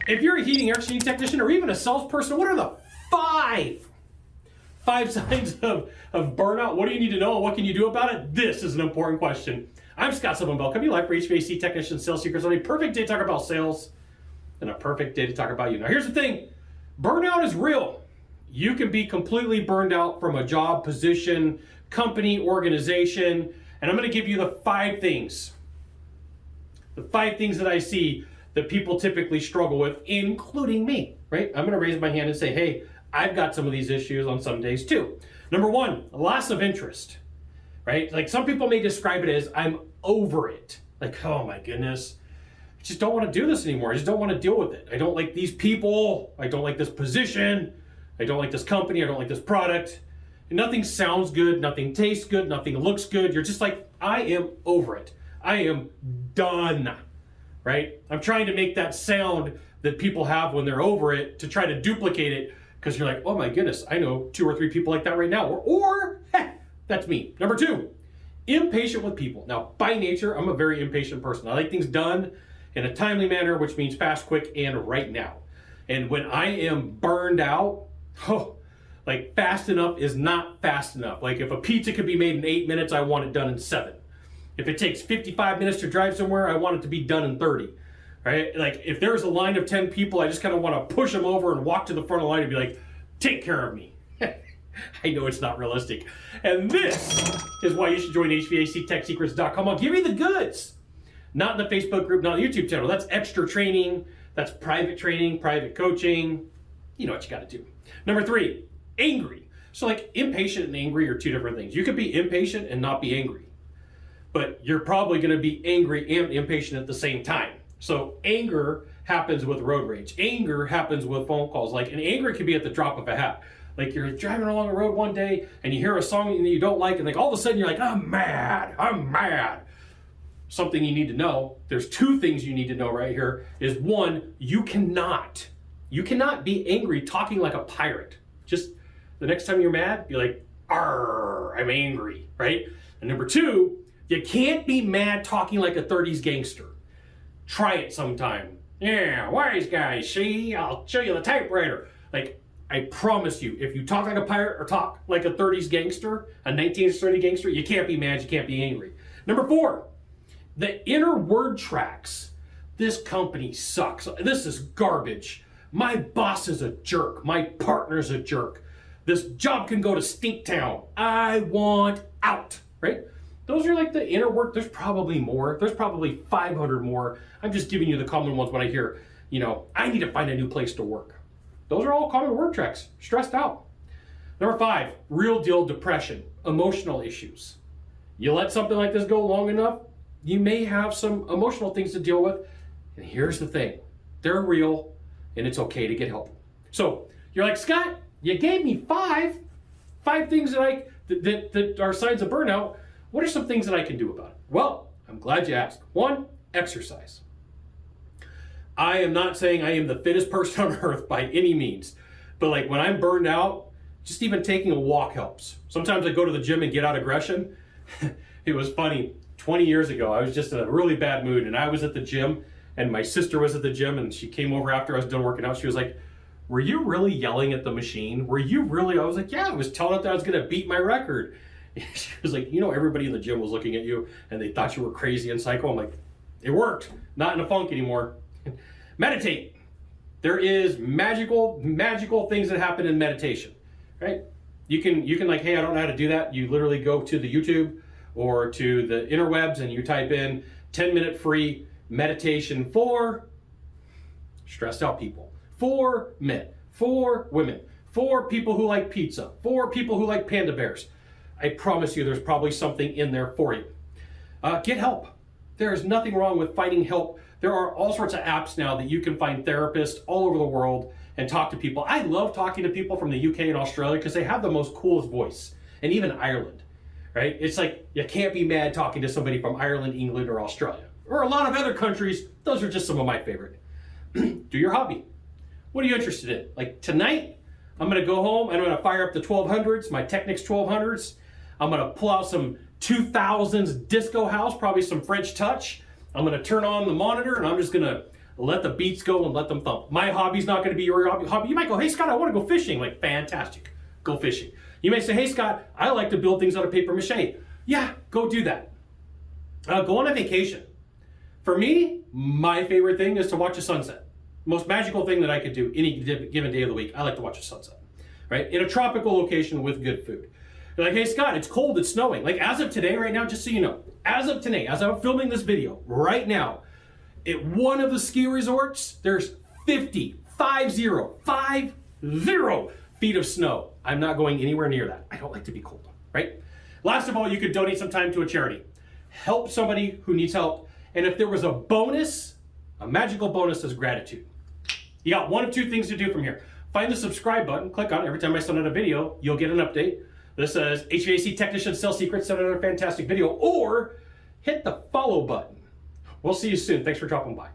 If you're a heating air conditioning technician or even a salesperson, what are the five signs of burnout? What do you need to know and what can you do about it? This is an important question. I'm Scott Silverman, coming live for HVAC Technician Sales Secrets on a perfect day to talk about sales and a perfect day to talk about you. Now here's the thing, burnout is real. You can be completely burned out from a job, position, company, organization, and I'm going to give you the 5 things. The 5 things that I see that people typically struggle with, including me, right? I'm going to raise my hand and say, hey, I've got some of these issues on some days too. Number 1, loss of interest, right? Like some people may describe it as I'm over it. Like, oh my goodness, I just don't want to do this anymore. I just don't want to deal with it. I don't like these people. I don't like this position. I don't like this company. I don't like this product. And nothing sounds good. Nothing tastes good. Nothing looks good. You're just like, I am over it. I am done, right? I'm trying to make that sound that people have when they're over it to try to duplicate it because you're like, oh my goodness, I know 2 or 3 people like that right now. Or that's me. Number 2, impatient with people. Now, by nature, I'm a very impatient person. I like things done in a timely manner, which means fast, quick, and right now. And when I am burned out, like fast enough is not fast enough. Like if a pizza could be made in 8 minutes, I want it done in 7. If it takes 55 minutes to drive somewhere, I want it to be done in 30, right? Like if there's a line of 10 people, I just kind of want to push them over and walk to the front of the line and be like, take care of me. I know it's not realistic. And this is why you should join HVACTechSecrets.com. I'll give you the goods. Not in the Facebook group, not the YouTube channel. That's extra training. That's private training, private coaching. You know what you got to do. Number 3, angry. So like impatient and angry are 2 different things. You could be impatient and not be angry, but you're probably going to be angry and impatient at the same time. So anger happens with road rage. Anger happens with phone calls. Like, and anger can be at the drop of a hat. Like you're driving along the road one day and you hear a song that you don't like, and like all of a sudden you're like, I'm mad. Something you need to know. There's 2 things you need to know right here. Is 1, you cannot be angry talking like a pirate. Just the next time you're mad, be like, arr, I'm angry, right? And number 2, you can't be mad talking like a 30s gangster. Try it sometime. Yeah, wise guys, see, I'll show you the typewriter. Like, I promise you, if you talk like a pirate or talk like a 30s gangster, a 1930s gangster, you can't be mad, you can't be angry. Number 4, the inner word tracks. This company sucks. This is garbage. My boss is a jerk. My partner's a jerk. This job can go to Stinktown. I want out, right? Those are like the inner work. There's probably more. There's probably 500 more. I'm just giving you the common ones when I hear, I need to find a new place to work. Those are all common word tracks. Stressed out. Number 5, real deal depression, emotional issues. You let something like this go long enough, you may have some emotional things to deal with. And here's the thing, they're real and it's okay to get help. So you're like, Scott, you gave me five things that are signs of burnout. What are some things that I can do about it? Well, I'm glad you asked. 1, exercise. I am not saying I am the fittest person on earth by any means, but like when I'm burned out, just even taking a walk helps. Sometimes I go to the gym and get out aggression. It was funny, 20 years ago, I was just in a really bad mood and I was at the gym and my sister was at the gym and she came over after I was done working out. She was like, were you really yelling at the machine? Were you really? I was like, yeah, I was telling it that I was gonna beat my record. She was like, everybody in the gym was looking at you and they thought you were crazy and psycho. I'm like, it worked. Not in a funk anymore. Meditate. There is magical things that happen in meditation, right? You can like, hey, I don't know how to do that. You literally go to the YouTube or to the interwebs and you type in 10-minute free meditation for stressed out people, for men, for women, for people who like pizza, for people who like panda bears. I promise you there's probably something in there for you. Get help. There is nothing wrong with finding help. There are all sorts of apps now that you can find therapists all over the world and talk to people. I love talking to people from the UK and Australia because they have the most coolest voice, and even Ireland, right? It's like you can't be mad talking to somebody from Ireland, England, or Australia, or a lot of other countries. Those are just some of my favorite. Do your hobby. What are you interested in? Like tonight, I'm gonna go home and I'm gonna fire up the 1200s, my Technics 1200s. I'm gonna pull out some 2000s disco house, probably some French touch. I'm gonna turn on the monitor and I'm Let the beats go and let them thump. My hobby's not going to be your hobby. You might go, hey, Scott, I want to go fishing. Like, fantastic. Go fishing. You may say, hey, Scott, I like to build things out of paper mache. Yeah, go do that. Go on a vacation. For me, my favorite thing is to watch a sunset. Most magical thing that I could do any given day of the week. I like to watch a sunset, right? In a tropical location with good food. You're like, hey, Scott, it's cold, it's snowing. Like, as of today, right now, just so you know, as of today, as I'm filming this video, right now, at one of the ski resorts, there's 50 feet of snow. I'm not going anywhere near that. I don't like to be cold, right? Last of all, you could donate some time to a charity. Help somebody who needs help. And if there was a bonus, a magical bonus is gratitude. You got one of two things to do from here. Find the subscribe button, click on it. Every time I send out a video, you'll get an update. This says HVAC Technician Sales Secrets, send another fantastic video, or hit the follow button. We'll see you soon. Thanks for dropping by.